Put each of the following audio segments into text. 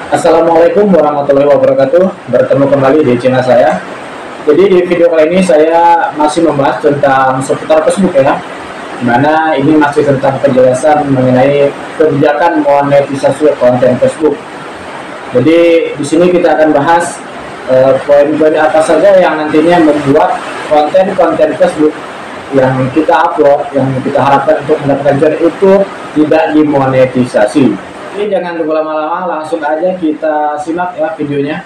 Assalamualaikum warahmatullahi wabarakatuh. Bertemu kembali di channel saya. Jadi di video kali ini saya masih membahas tentang seputar Facebook ya. Dimana ini masih tentang penjelasan mengenai kebijakan monetisasi konten Facebook. Jadi di sini kita akan bahas poin-poin apa saja yang nantinya membuat konten-konten Facebook yang kita upload, yang kita harapkan untuk mendapatkan cuan itu tidak dimonetisasi. Ini jangan tunggu lama-lama, langsung aja kita simak ya videonya.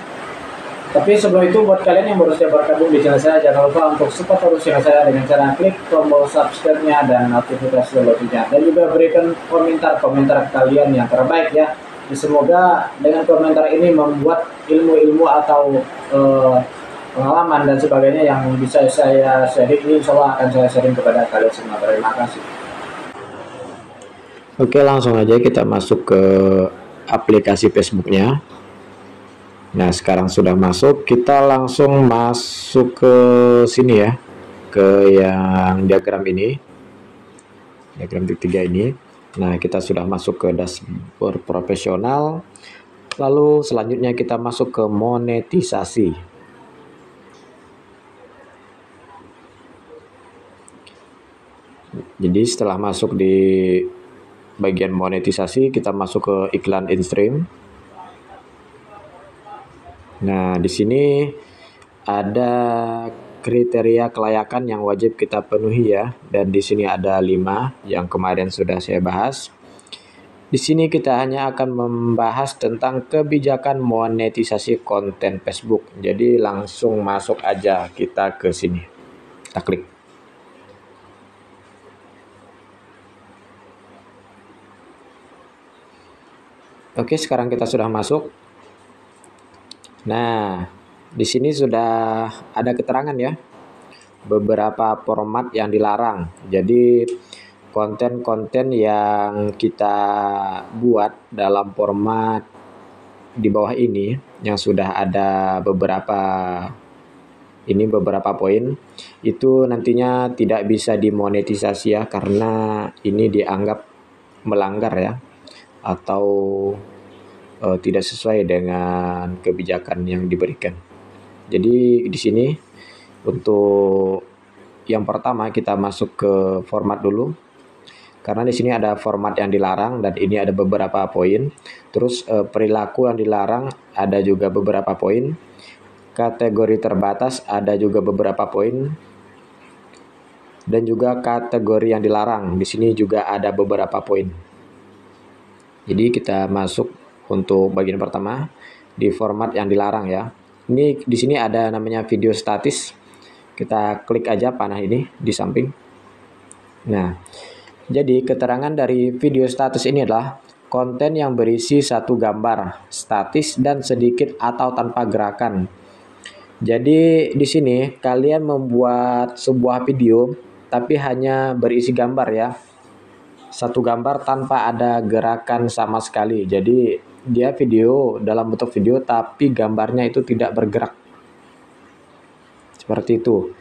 Tapi sebelum itu, buat kalian yang baru saja bergabung di channel saya, jangan lupa untuk support terus channel saya dengan cara klik tombol subscribe-nya dan notifikasi loncengnya, dan juga berikan komentar-komentar kalian yang terbaik ya. Semoga dengan komentar ini membuat ilmu-ilmu atau pengalaman dan sebagainya yang bisa saya sharing, ini insya Allah akan saya sharing kepada kalian semua. Terima kasih. Oke, langsung aja kita masuk ke aplikasi Facebooknya. Nah, sekarang sudah masuk, kita langsung masuk ke sini ya, ke yang diagram ini, diagram tiga ini. Nah, kita sudah masuk ke dashboard profesional. Lalu selanjutnya kita masuk ke monetisasi. Jadi setelah masuk di bagian monetisasi, kita masuk ke iklan in-stream. Nah, di sini ada kriteria kelayakan yang wajib kita penuhi ya, dan di sini ada 5 yang kemarin sudah saya bahas. Di sini kita hanya akan membahas tentang kebijakan monetisasi konten Facebook. Jadi langsung masuk aja kita ke sini. Kita klik. Oke, sekarang kita sudah masuk. Nah, di sini sudah ada keterangan ya, beberapa format yang dilarang. Jadi konten-konten yang kita buat dalam format di bawah ini yang sudah ada beberapa poin itu nantinya tidak bisa dimonetisasi ya, karena ini dianggap melanggar ya, atau tidak sesuai dengan kebijakan yang diberikan. Jadi di sini untuk yang pertama kita masuk ke format dulu, karena di sini ada format yang dilarang dan ini ada beberapa poin. Terus perilaku yang dilarang ada juga beberapa poin. Kategori terbatas ada juga beberapa poin. Dan juga kategori yang dilarang di sini juga ada beberapa poin. Jadi kita masuk untuk bagian pertama di format yang dilarang ya. Ini di sini ada namanya video statis. Kita klik aja panah ini di samping. Nah, jadi keterangan dari video status ini adalah konten yang berisi satu gambar statis dan sedikit atau tanpa gerakan. Jadi di sini kalian membuat sebuah video tapi hanya berisi gambar ya. Satu gambar tanpa ada gerakan sama sekali. Jadi dia video dalam bentuk video tapi gambarnya itu tidak bergerak. Seperti itu.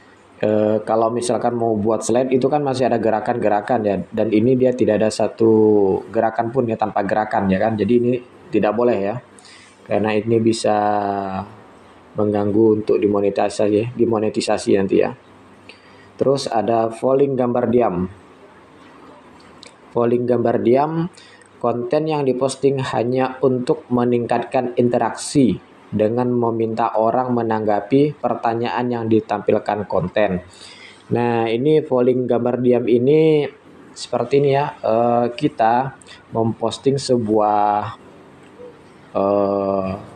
Kalau misalkan mau buat slide itu kan masih ada gerakan-gerakan ya, dan ini dia tidak ada satu gerakan pun ya, tanpa gerakan ya kan. Jadi ini tidak boleh ya, karena ini bisa mengganggu untuk dimonetisasi nanti ya. Terus ada polling gambar diam. Polling gambar diam, konten yang diposting hanya untuk meningkatkan interaksi dengan meminta orang menanggapi pertanyaan yang ditampilkan konten. Nah, ini polling gambar diam ini seperti ini ya. Kita memposting sebuah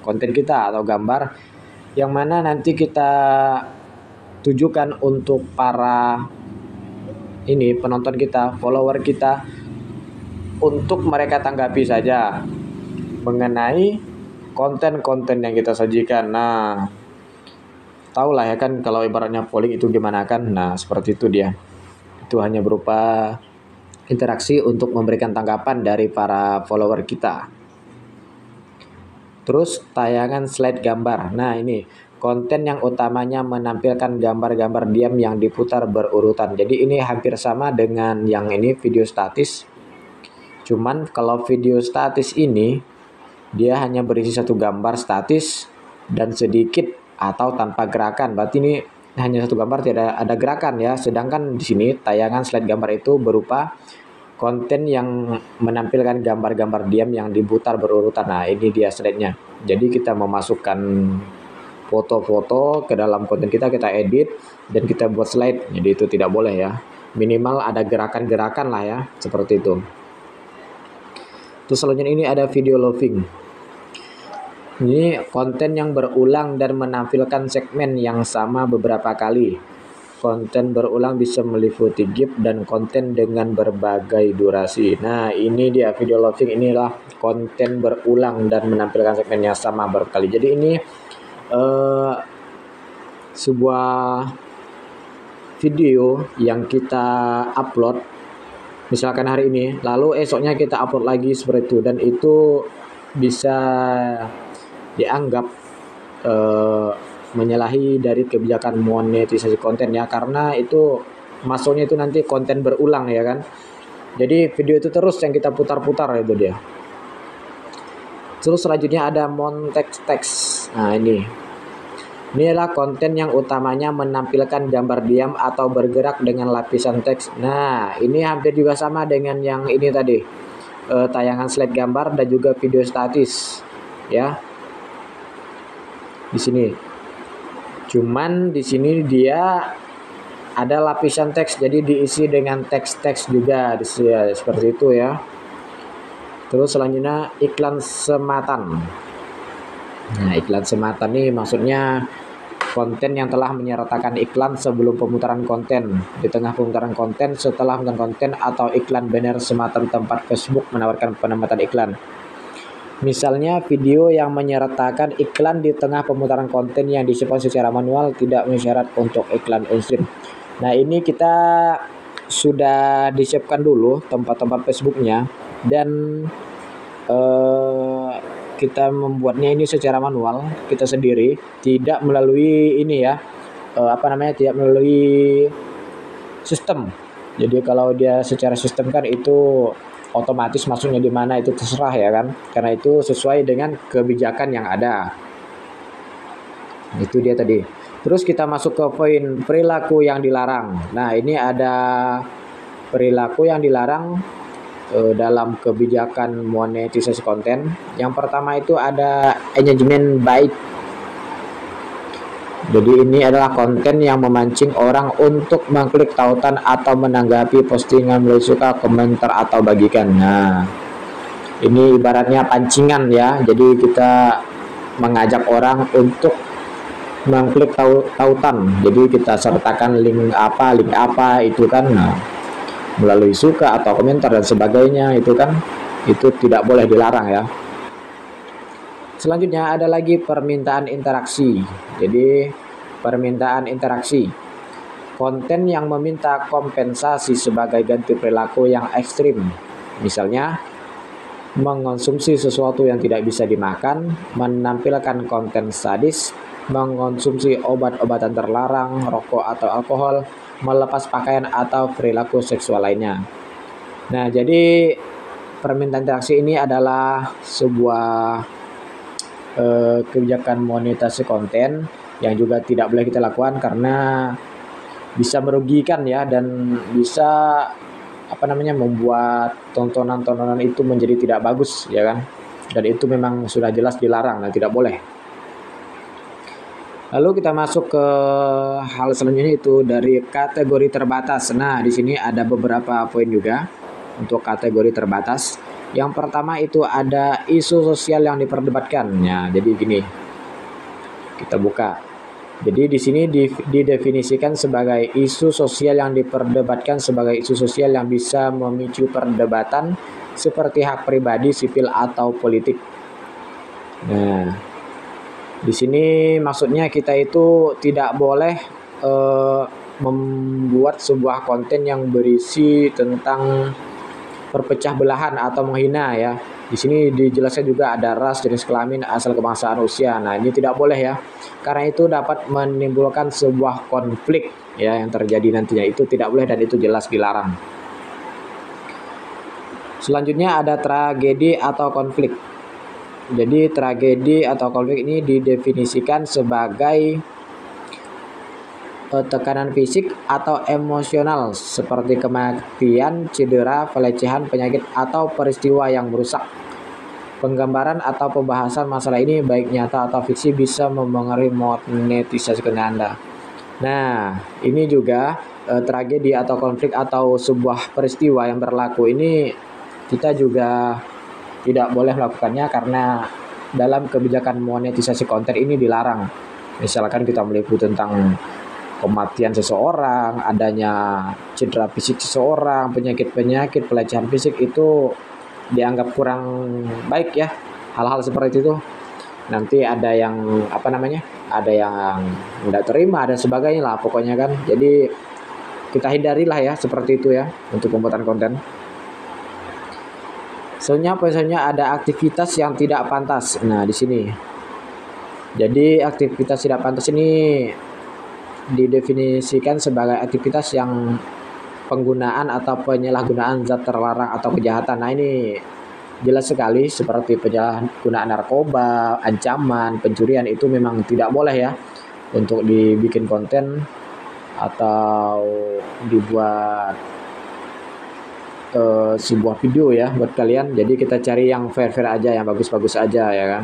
konten kita atau gambar yang mana nanti kita tujukan untuk para penonton kita, follower kita, untuk mereka tanggapi saja mengenai konten-konten yang kita sajikan. Nah, tahulah ya kan kalau ibaratnya polling itu gimana kan. Nah, seperti itu dia. Itu hanya berupa interaksi untuk memberikan tanggapan dari para follower kita. Terus tayangan slide gambar. Nah, ini konten yang utamanya menampilkan gambar-gambar diam yang diputar berurutan. Jadi ini hampir sama dengan yang ini video statis. Cuman kalau video statis ini dia hanya berisi satu gambar statis dan sedikit atau tanpa gerakan. Berarti ini hanya satu gambar, tidak ada gerakan ya. Sedangkan di sini tayangan slide gambar itu berupa konten yang menampilkan gambar-gambar diam yang diputar berurutan. Nah, ini dia slide-nya. Jadi kita memasukkan foto-foto ke dalam konten kita edit dan kita buat slide. Jadi itu tidak boleh ya. Minimal ada gerakan-gerakan lah ya, seperti itu. Terus selanjutnya ini ada video looping. Ini konten yang berulang dan menampilkan segmen yang sama beberapa kali. Konten berulang bisa meliputi GIF dan konten dengan berbagai durasi. Nah, ini dia video looping, inilah konten berulang dan menampilkan segmen yang sama berkali. Jadi ini sebuah video yang kita upload misalkan hari ini, lalu esoknya kita upload lagi seperti itu, dan itu bisa dianggap menyalahi dari kebijakan monetisasi konten ya, karena itu masuknya itu nanti konten berulang ya kan. Jadi video itu terus yang kita putar-putar, itu dia. Terus selanjutnya ada text. Nah, ini adalah konten yang utamanya menampilkan gambar diam atau bergerak dengan lapisan teks. Nah, ini hampir juga sama dengan yang ini tadi, tayangan slide gambar dan juga video statis, ya. Di sini. Cuman di sini dia ada lapisan teks, jadi diisi dengan teks-teks juga, seperti itu ya. Terus selanjutnya iklan sematan. Nah, iklan sematan ini maksudnya konten yang telah menyertakan iklan sebelum pemutaran konten, di tengah pemutaran konten, setelah pemutaran konten, atau iklan banner sematan tempat Facebook menawarkan penempatan iklan. Misalnya video yang menyertakan iklan di tengah pemutaran konten yang disimpan secara manual tidak mensyarat untuk iklan on-stream. Nah, ini kita sudah disiapkan dulu tempat-tempat Facebooknya, dan kita membuatnya ini secara manual, kita sendiri, tidak melalui ini ya, tidak melalui sistem. Jadi kalau dia secara sistem kan itu otomatis masuknya di mana itu terserah ya kan, karena itu sesuai dengan kebijakan yang ada. Itu dia tadi. Terus kita masuk ke poin perilaku yang dilarang. Nah, ini ada perilaku yang dilarang dalam kebijakan monetisasi konten. Yang pertama itu ada engagement bait. Jadi ini adalah konten yang memancing orang untuk mengklik tautan atau menanggapi postingan melalui suka, komentar, atau bagikan. Nah, ini ibaratnya pancingan ya. Jadi kita mengajak orang untuk mengklik tautan. Jadi kita sertakan link apa itu kan. Nah, melalui suka atau komentar dan sebagainya, itu kan itu tidak boleh, dilarang ya. Selanjutnya ada lagi permintaan interaksi. Jadi permintaan interaksi, konten yang meminta kompensasi sebagai ganti perilaku yang ekstrim, misalnya mengonsumsi sesuatu yang tidak bisa dimakan, menampilkan konten sadis, mengonsumsi obat-obatan terlarang, rokok atau alkohol, melepas pakaian, atau perilaku seksual lainnya. Nah, jadi permintaan interaksi ini adalah sebuah kebijakan monetisasi konten yang juga tidak boleh kita lakukan karena bisa merugikan ya, dan bisa membuat tontonan itu menjadi tidak bagus ya kan, dan itu memang sudah jelas dilarang dan tidak boleh. Lalu kita masuk ke hal selanjutnya, itu dari kategori terbatas. Nah, di sini ada beberapa poin juga untuk kategori terbatas. Yang pertama itu ada isu sosial yang diperdebatkan. Ya, jadi gini, kita buka. Jadi di sini didefinisikan sebagai isu sosial yang diperdebatkan sebagai isu sosial yang bisa memicu perdebatan seperti hak pribadi, sipil, atau politik. Nah, di sini maksudnya kita itu tidak boleh membuat sebuah konten yang berisi tentang perpecah belahan atau menghina ya. Di sini dijelaskan juga ada ras, jenis kelamin, asal kebangsaan, usia. Nah, ini tidak boleh ya. Karena itu dapat menimbulkan sebuah konflik ya yang terjadi nantinya. Itu tidak boleh dan itu jelas dilarang. Selanjutnya ada tragedi atau konflik. Jadi tragedi atau konflik ini didefinisikan sebagai tekanan fisik atau emosional seperti kematian, cedera, pelecehan, penyakit, atau peristiwa yang merusak. Penggambaran atau pembahasan masalah ini baik nyata atau fiksi bisa mempengaruhi monetisasi konten Anda. Nah, ini juga tragedi atau konflik atau sebuah peristiwa yang berlaku ini kita juga tidak boleh melakukannya karena dalam kebijakan monetisasi konten ini dilarang. Misalkan kita meliput tentang kematian seseorang, adanya cedera fisik seseorang, penyakit-penyakit, pelecehan fisik itu dianggap kurang baik ya. Hal-hal seperti itu nanti ada yang ada yang tidak terima dan sebagainya lah pokoknya kan. Jadi kita hindarilah ya seperti itu ya untuk pembuatan konten. Selanjutnya ada aktivitas yang tidak pantas. Nah, di sini. Jadi aktivitas tidak pantas ini didefinisikan sebagai aktivitas yang penggunaan atau penyalahgunaan zat terlarang atau kejahatan. Nah, ini jelas sekali seperti penyalahgunaan narkoba, ancaman, pencurian itu memang tidak boleh ya untuk dibikin konten atau dibuat sebuah video ya buat kalian. Jadi kita cari yang fair-fair aja, yang bagus-bagus aja ya kan.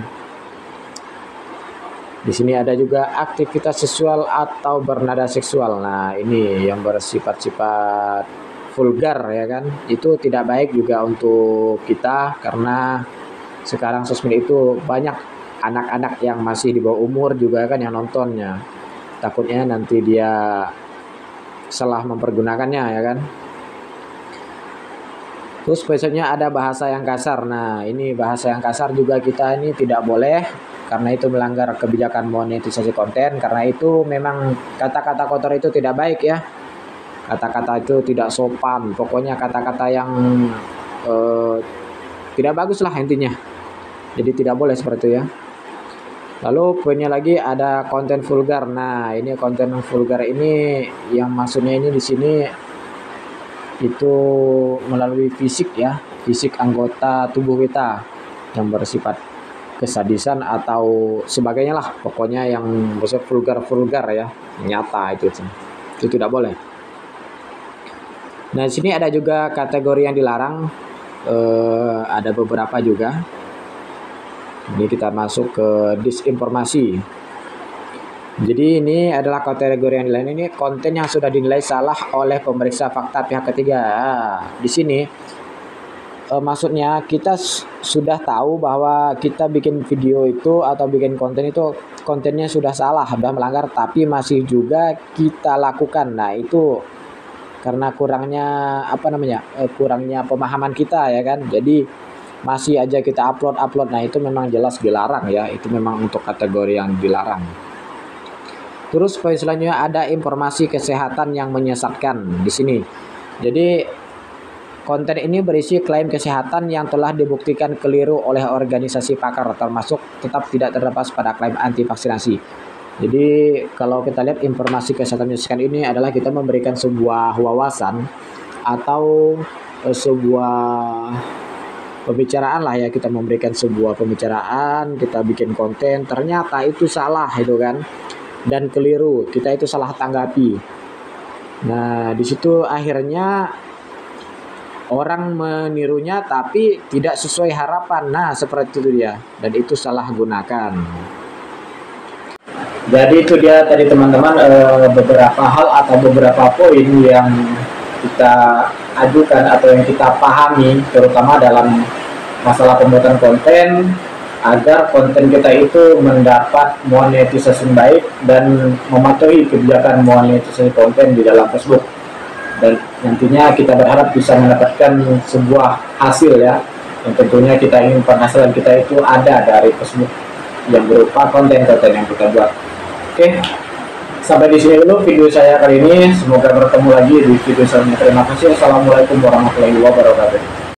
Di sini ada juga aktivitas seksual atau bernada seksual. Nah, ini yang bersifat-sifat vulgar ya kan. Itu tidak baik juga untuk kita karena sekarang sosmed itu banyak anak-anak yang masih di bawah umur juga kan yang nontonnya. Takutnya nanti dia salah mempergunakannya ya kan. Terus besoknya ada bahasa yang kasar. Nah, ini bahasa yang kasar juga kita ini tidak boleh karena itu melanggar kebijakan monetisasi konten. Karena itu memang kata-kata kotor itu tidak baik ya. Kata-kata itu tidak sopan. Pokoknya kata-kata yang tidak bagus lah intinya. Jadi tidak boleh seperti itu ya. Lalu poinnya lagi ada konten vulgar. Nah, ini konten vulgar ini yang maksudnya ini di sini itu melalui fisik ya, fisik anggota tubuh kita yang bersifat kesadisan atau sebagainya lah, pokoknya yang bersifat vulgar ya, nyata itu tidak boleh. Nah, di sini ada juga kategori yang dilarang, ada beberapa juga. Ini kita masuk ke disinformasi. Jadi ini adalah kategori yang dilarang, ini konten yang sudah dinilai salah oleh pemeriksa fakta pihak ketiga. Di sini maksudnya kita sudah tahu bahwa kita bikin video itu atau bikin konten itu kontennya sudah salah, sudah melanggar, tapi masih juga kita lakukan. Nah, itu karena kurangnya kurangnya pemahaman kita ya kan. Jadi masih aja kita upload. Nah, itu memang jelas dilarang ya. Itu memang untuk kategori yang dilarang. Terus poin selanjutnya ada informasi kesehatan yang menyesatkan di sini. Jadi konten ini berisi klaim kesehatan yang telah dibuktikan keliru oleh organisasi pakar, termasuk tetap tidak terlepas pada klaim anti vaksinasi. Jadi kalau kita lihat informasi kesehatan menyesatkan ini adalah kita memberikan sebuah wawasan atau sebuah pembicaraan lah ya, kita memberikan sebuah pembicaraan, kita bikin konten, ternyata itu salah itu kan. Dan keliru, kita itu salah tanggapi. Nah, di situ akhirnya orang menirunya tapi tidak sesuai harapan. Nah, seperti itu dia. Dan itu salah gunakan. Jadi itu dia tadi teman-teman beberapa hal atau beberapa poin yang kita ajukan atau yang kita pahami terutama dalam masalah pembuatan konten, agar konten kita itu mendapat monetisasi baik dan mematuhi kebijakan monetisasi konten di dalam Facebook. Dan nantinya kita berharap bisa mendapatkan sebuah hasil ya, yang tentunya kita ingin penghasilan kita itu ada dari Facebook yang berupa konten-konten yang kita buat. Oke, sampai di sini dulu video saya kali ini. Semoga bertemu lagi di video selanjutnya. Terima kasih. Assalamualaikum warahmatullahi wabarakatuh.